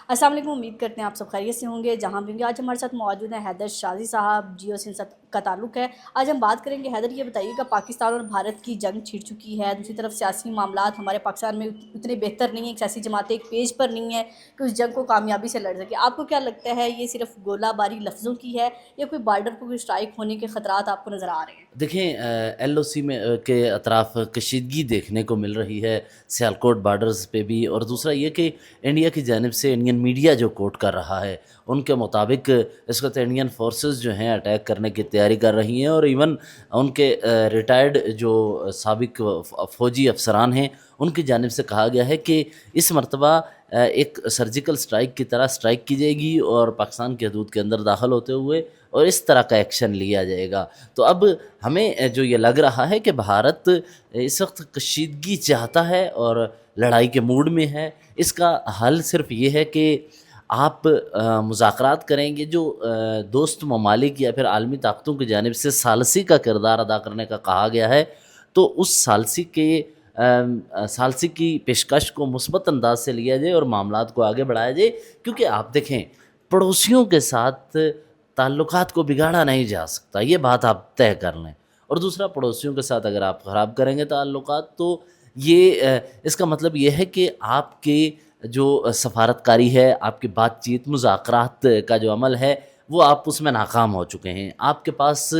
السلام علیکم، امید کرتے ہیں آپ سب خیریت سے ہوں گے جہاں بھی ہوں گے۔ آج ہمارے ساتھ موجود ہیں حیدر شازی صاحب، جیو سنسد کا تعلق ہے۔ آج ہم بات کریں گے۔ حیدر یہ بتائیے کہ پاکستان اور بھارت کی جنگ چھڑ چکی ہے، دوسری طرف سیاسی معاملات ہمارے پاکستان میں اتنے بہتر نہیں ہیں، سیاسی جماعتیں ایک پیج پر نہیں ہیں کہ اس جنگ کو کامیابی سے لڑ سکے۔ آپ کو کیا لگتا ہے یہ صرف گولہ باری لفظوں کی ہے یا کوئی بارڈر پر کوئی اسٹرائک ہونے کے خطرات آپ کو نظر آ رہے ہیں؟ دیکھیں ایل او سی میں کے اطراف کشیدگی دیکھنے کو مل رہی ہے، سیالکوٹ بارڈرز پہ بھی، اور دوسرا یہ کہ انڈیا کی جانب سے انڈین میڈیا جو کوٹ کر رہا ہے ان کے مطابق اس وقت انڈین فورسز جو ہیں اٹیک کرنے کی تیاری کر رہی ہیں، اور ایون ان کے ریٹائرڈ جو سابق فوجی افسران ہیں ان کی جانب سے کہا گیا ہے کہ اس مرتبہ ایک سرجیکل سٹرائک کی طرح سٹرائک کی جائے گی اور پاکستان کی حدود کے اندر داخل ہوتے ہوئے اور اس طرح کا ایکشن لیا جائے گا۔ تو اب ہمیں جو یہ لگ رہا ہے کہ بھارت اس وقت کشیدگی چاہتا ہے اور لڑائی کے موڈ میں ہے، اس کا حل صرف یہ ہے کہ آپ مذاکرات کریں گے۔ جو دوست ممالک یا پھر عالمی طاقتوں کی جانب سے ثالثی کا کردار ادا کرنے کا کہا گیا ہے، تو اس ثالثی کی پیشکش کو مثبت انداز سے لیا جائے اور معاملات کو آگے بڑھایا جائے، کیونکہ آپ دیکھیں پڑوسیوں کے ساتھ تعلقات کو بگاڑا نہیں جا سکتا، یہ بات آپ طے کر لیں۔ اور دوسرا، پڑوسیوں کے ساتھ اگر آپ خراب کریں گے تعلقات، تو یہ اس کا مطلب یہ ہے کہ آپ کی جو سفارتکاری ہے، آپ کی بات چیت مذاکرات کا جو عمل ہے، وہ آپ اس میں ناکام ہو چکے ہیں، آپ کے پاس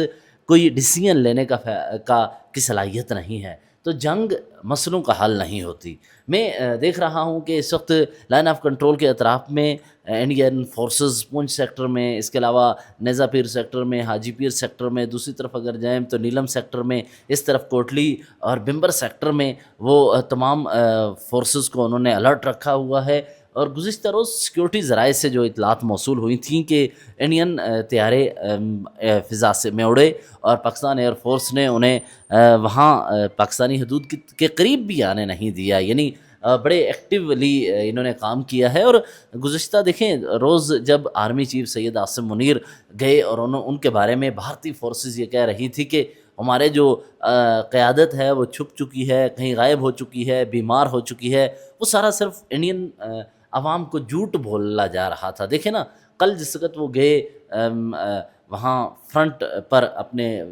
کوئی ڈیسیژن لینے کی صلاحیت نہیں ہے، تو جنگ مسئلوں کا حل نہیں ہوتی۔ میں دیکھ رہا ہوں کہ اس وقت لائن آف کنٹرول کے اطراف میں انڈین فورسز پونچھ سیکٹر میں، اس کے علاوہ نیزا پیر سیکٹر میں، حاجی پیر سیکٹر میں، دوسری طرف اگر جائیں تو نیلم سیکٹر میں، اس طرف کوٹلی اور بمبر سیکٹر میں، وہ تمام فورسز کو انہوں نے الرٹ رکھا ہوا ہے۔ اور گزشتہ روز سیکیورٹی ذرائع سے جو اطلاعات موصول ہوئی تھیں کہ انڈین طیارے فضا سے میں اڑے اور پاکستان ایئر فورس نے انہیں وہاں پاکستانی حدود کے قریب بھی آنے نہیں دیا، یعنی بڑے ایکٹیولی انہوں نے کام کیا ہے۔ اور گزشتہ دیکھیں روز جب آرمی چیف سید عاصم منیر گئے اور ان کے بارے میں بھارتی فورسز یہ کہہ رہی تھی کہ ہمارے جو قیادت ہے وہ چھپ چکی ہے، کہیں غائب ہو چکی ہے، بیمار ہو چکی ہے، وہ سارا صرف انڈین عوام کو جھوٹ بولا جا رہا تھا۔ دیکھیں نا، کل جس وقت وہ گئے وہاں فرنٹ پر اپنے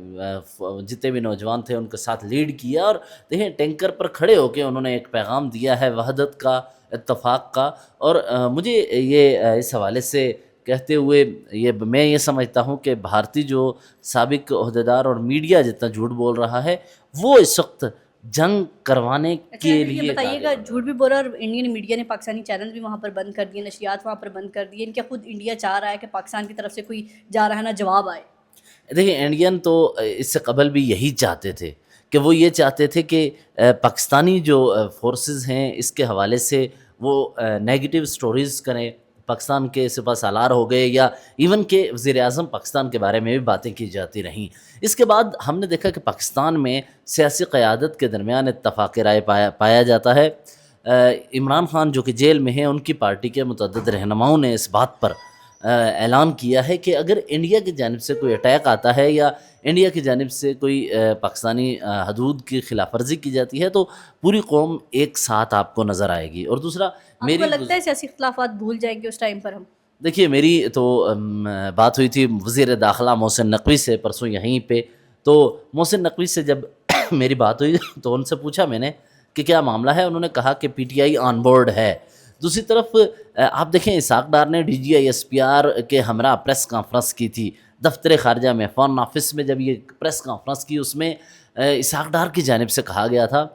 جتنے بھی نوجوان تھے ان کے ساتھ لیڈ کیا، اور دیکھیں ٹینکر پر کھڑے ہو کے انہوں نے ایک پیغام دیا ہے وحدت کا، اتفاق کا۔ اور مجھے یہ اس حوالے سے کہتے ہوئے میں یہ سمجھتا ہوں کہ بھارتی جو سابق عہدیدار اور میڈیا جتنا جھوٹ بول رہا ہے، وہ اس وقت جنگ کروانے اچھا کے حیدر، یہ لیے بتائیے آگے گا، بڑھ رہا ہے۔ جھوٹ بھی بول رہا ہے اور انڈین میڈیا نے پاکستانی چینل بھی وہاں پر بند کر دیے، نشریات وہاں پر بند کر دیے، ان کیا خود انڈیا چاہ رہا ہے کہ پاکستان کی طرف سے کوئی جا رہا ہے نا جواب آئے؟ دیکھیں انڈین تو اس سے قبل بھی یہی چاہتے تھے، کہ وہ یہ چاہتے تھے کہ پاکستانی جو فورسز ہیں اس کے حوالے سے وہ نیگیٹو سٹوریز کریں، پاکستان کے سپہ سالار ہو گئے، یا ایون کہ وزیر اعظم پاکستان کے بارے میں بھی باتیں کی جاتی رہیں۔ اس کے بعد ہم نے دیکھا کہ پاکستان میں سیاسی قیادت کے درمیان اتفاق رائے پایا جاتا ہے۔ عمران خان جو کہ جیل میں ہیں، ان کی پارٹی کے متعدد رہنماؤں نے اس بات پر اعلان کیا ہے کہ اگر انڈیا کی جانب سے کوئی اٹیک آتا ہے یا انڈیا کی جانب سے کوئی پاکستانی حدود کی خلاف ورزی کی جاتی ہے، تو پوری قوم ایک ساتھ آپ کو نظر آئے گی۔ اور دوسرا، آپ کو لگتا ہے سیاسی اختلافات بھول جائیں گے اس ٹائم پر ہم؟ دیکھیے میری تو بات ہوئی تھی وزیر داخلہ محسن نقوی سے پرسوں یہیں پہ، تو محسن نقوی سے جب میری بات ہوئی تو ان سے پوچھا میں نے کہ کیا معاملہ ہے، انہوں نے کہا کہ P T I on board ہے۔ دوسری طرف آپ دیکھیں اسحاق ڈار نے D G I S P R کے ہمراہ پریس کانفرنس کی تھی دفتر خارجہ میں، فارن آفس میں جب یہ پریس کانفرنس کی، اس میں اسحاق ڈار کی جانب سے کہا گیا تھا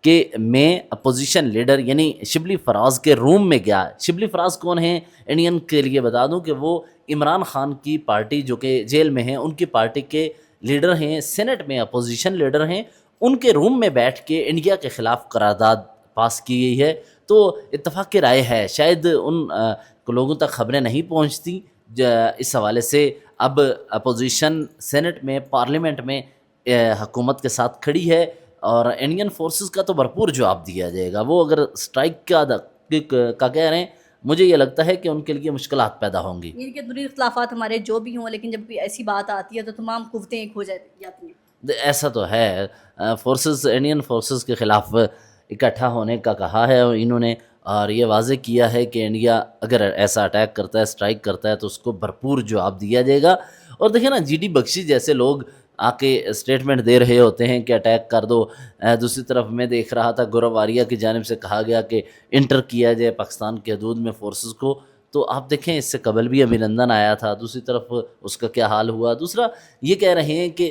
کہ میں اپوزیشن لیڈر یعنی شبلی فراز کے روم میں گیا۔ شبلی فراز کون ہیں؟ انڈین کے لیے بتا دوں کہ وہ عمران خان کی پارٹی جو کہ جیل میں ہیں ان کی پارٹی کے لیڈر ہیں، سینٹ میں اپوزیشن لیڈر ہیں، ان کے روم میں بیٹھ کے انڈیا کے خلاف قرارداد پاس کی گئی ہے۔ تو اتفاق کی رائے ہے، شاید ان لوگوں تک خبریں نہیں پہنچتی، اس حوالے سے اب اپوزیشن سینٹ میں، پارلیمنٹ میں حکومت کے ساتھ کھڑی ہے، اور انڈین فورسز کا تو بھرپور جواب دیا جائے گا۔ وہ اگر اسٹرائک کا کہہ رہے ہیں، مجھے یہ لگتا ہے کہ ان کے لیے مشکلات پیدا ہوں گی۔ یعنی کہ اندرونی اختلافات ہمارے جو بھی ہوں، لیکن جب کوئی ایسی بات آتی ہے تو تمام قوتیں ایک ہو جاتی ہیں۔ ایسا تو ہے، فورسز انڈین فورسز کے خلاف اکٹھا ہونے کا کہا ہے انہوں نے، اور یہ واضح کیا ہے کہ انڈیا اگر ایسا اٹیک کرتا ہے، اسٹرائک کرتا ہے، تو اس کو بھرپور جواب دیا جائے گا۔ اور دیکھیں نا، جی ڈی بخشی جیسے لوگ آ کے اسٹیٹمنٹ دے رہے ہوتے ہیں کہ اٹیک کر دو، دوسری طرف میں دیکھ رہا تھا گورو واریہ کی جانب سے کہا گیا کہ انٹر کیا جائے پاکستان کے حدود میں فورسز کو، تو آپ دیکھیں اس سے قبل بھی ابھینندن آیا تھا، دوسری طرف اس کا کیا حال ہوا۔ دوسرا یہ کہہ رہے ہیں کہ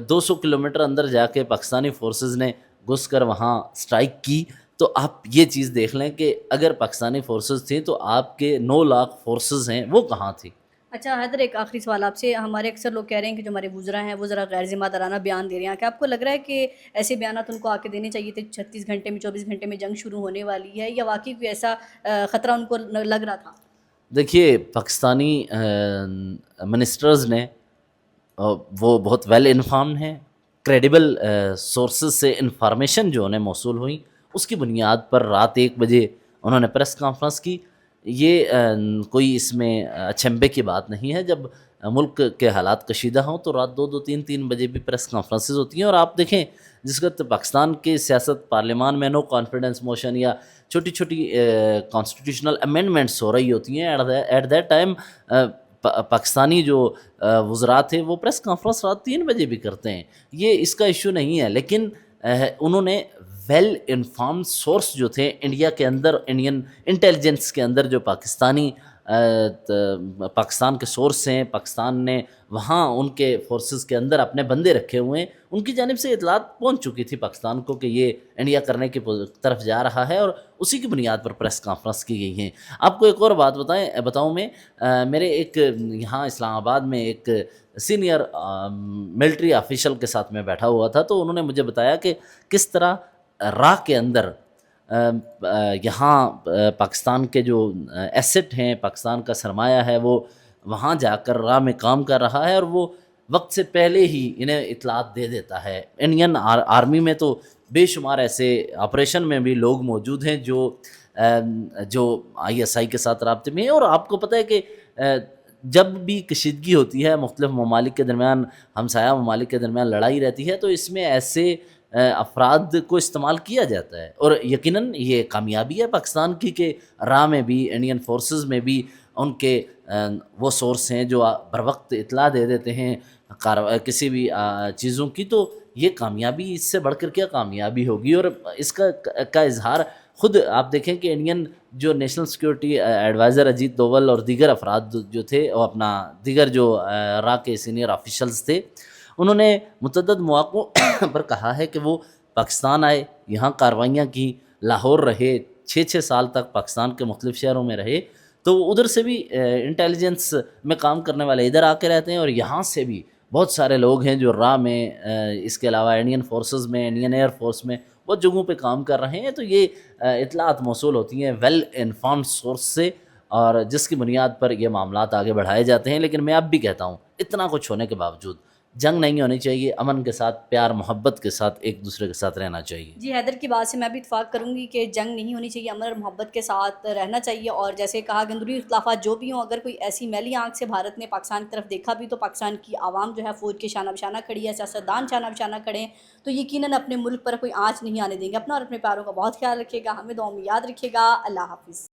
200 کلومیٹر اندر جا کے پاکستانی فورسز نے گھس کر وہاں اسٹرائک کی، تو آپ یہ چیز دیکھ لیں کہ اگر پاکستانی فورسز تھیں تو آپ کے 9 لاکھ فورسز ہیں وہ کہاں تھی۔ اچھا حیدر، ایک آخری سوال آپ سے۔ ہمارے اکثر لوگ کہہ رہے ہیں کہ جو ہمارے وزراء ہیں وہ ذرا غیر ذمہ دارانہ بیان دے رہے ہیں، کہ آپ کو لگ رہا ہے کہ ایسے بیانات ان کو آ کے دینے چاہیے تھے 36 گھنٹے میں، 24 گھنٹے میں جنگ شروع ہونے والی ہے، یا واقعی کوئی ایسا خطرہ ان کو لگ رہا تھا؟ دیکھیے، پاکستانی منسٹرز نے وہ بہت ویل انفارمڈ ہیں، کریڈیبل سورسز سے انفارمیشن جو انہیں موصول ہوئیں اس کی بنیاد پر رات 1 بجے انہوں نے پریس کانفرنس کی۔ یہ کوئی اس میں اچنبے کی بات نہیں ہے، جب ملک کے حالات کشیدہ ہوں تو رات 2 3 بجے بھی پریس کانفرنسز ہوتی ہیں۔ اور آپ دیکھیں، جس وقت پاکستان کی سیاست پارلیمان میں نو کانفیڈنس موشن یا چھوٹی چھوٹی کانسٹیٹیوشنل امینڈمنٹس ہو رہی ہوتی ہیں، ایٹ دیٹ ٹائم پاکستانی جو وزراء تھے وہ پریس کانفرنس رات 3 بجے بھی کرتے ہیں۔ یہ اس کا ایشو نہیں ہے، لیکن انہوں نے ویل انفارمڈ سورس جو تھے انڈیا کے اندر، انڈین انٹیلیجنس کے اندر جو پاکستان کے سورس ہیں، پاکستان نے وہاں ان کے فورسز کے اندر اپنے بندے رکھے ہوئے ہیں، ان کی جانب سے اطلاعات پہنچ چکی تھی پاکستان کو کہ یہ انڈیا کرنے کی طرف جا رہا ہے، اور اسی کی بنیاد پر پریس کانفرنس کی گئی ہیں۔ آپ کو ایک اور بات بتاؤں میں، میرے ایک یہاں اسلام آباد میں ایک سینئر ملٹری آفیشل کے ساتھ میں بیٹھا ہوا تھا، تو انہوں نے مجھے بتایا کہ کس طرح راہ کے اندر یہاں پاکستان کے جو ایسٹ ہیں، پاکستان کا سرمایہ ہے، وہ وہاں جا کر راہ میں کام کر رہا ہے، اور وہ وقت سے پہلے ہی انہیں اطلاعات دے دیتا ہے۔ انڈین آرمی میں تو بے شمار ایسے آپریشن میں بھی لوگ موجود ہیں جو ISI کے ساتھ رابطے میں ہیں، اور آپ کو پتہ ہے کہ جب بھی کشیدگی ہوتی ہے مختلف ممالک کے درمیان، ہمسایہ ممالک کے درمیان لڑائی رہتی ہے، تو اس میں ایسے افراد کو استعمال کیا جاتا ہے، اور یقیناً یہ کامیابی ہے پاکستان کی کہ راہ میں بھی انڈین فورسز میں بھی ان کے وہ سورس ہیں جو بروقت اطلاع دے دیتے ہیں کسی بھی چیزوں کی، تو یہ کامیابی، اس سے بڑھ کر کیا کامیابی ہوگی۔ اور اس کا اظہار خود آپ دیکھیں کہ انڈین جو national security advisor Ajit Doval اور دیگر افراد جو تھے، اور اپنا دیگر جو راہ کے سینئر آفیشلز تھے، انہوں نے متعدد مواقعوں پر کہا ہے کہ وہ پاکستان آئے، یہاں کارروائیاں کی، لاہور رہے، 6 سال تک پاکستان کے مختلف شہروں میں رہے، تو ادھر سے بھی انٹیلیجنس میں کام کرنے والے ادھر آ کے رہتے ہیں، اور یہاں سے بھی بہت سارے لوگ ہیں جو راہ میں، اس کے علاوہ انڈین فورسز میں، انڈین ایئر فورس میں بہت جگہوں پہ کام کر رہے ہیں۔ تو یہ اطلاعات موصول ہوتی ہیں ویل انفارمڈ سورس سے، اور جس کی بنیاد پر یہ معاملات آگے بڑھائے جاتے ہیں۔ لیکن میں اب بھی کہتا ہوں، اتنا کچھ ہونے کے باوجود جنگ نہیں ہونی چاہیے، امن کے ساتھ، پیار محبت کے ساتھ ایک دوسرے کے ساتھ رہنا چاہیے۔ جی حیدر کی بات سے میں بھی اتفاق کروں گی کہ جنگ نہیں ہونی چاہیے، امن اور محبت کے ساتھ رہنا چاہیے، اور جیسے کہا کہ اندرونی اختلافات جو بھی ہوں، اگر کوئی ایسی میلی آنکھ سے بھارت نے پاکستان کی طرف دیکھا بھی تو پاکستان کی عوام جو ہے فوج کے شانہ بشانہ کھڑی ہے، سیاستدان شانہ بشانہ کھڑے ہیں، تو یقیناً اپنے ملک پر کوئی آنچ نہیں آنے دیں گے۔ اپنا اور اپنے پیاروں کا بہت خیال رکھیے گا، ہمیں دعاؤں میں یاد رکھیے گا۔ اللہ حافظ۔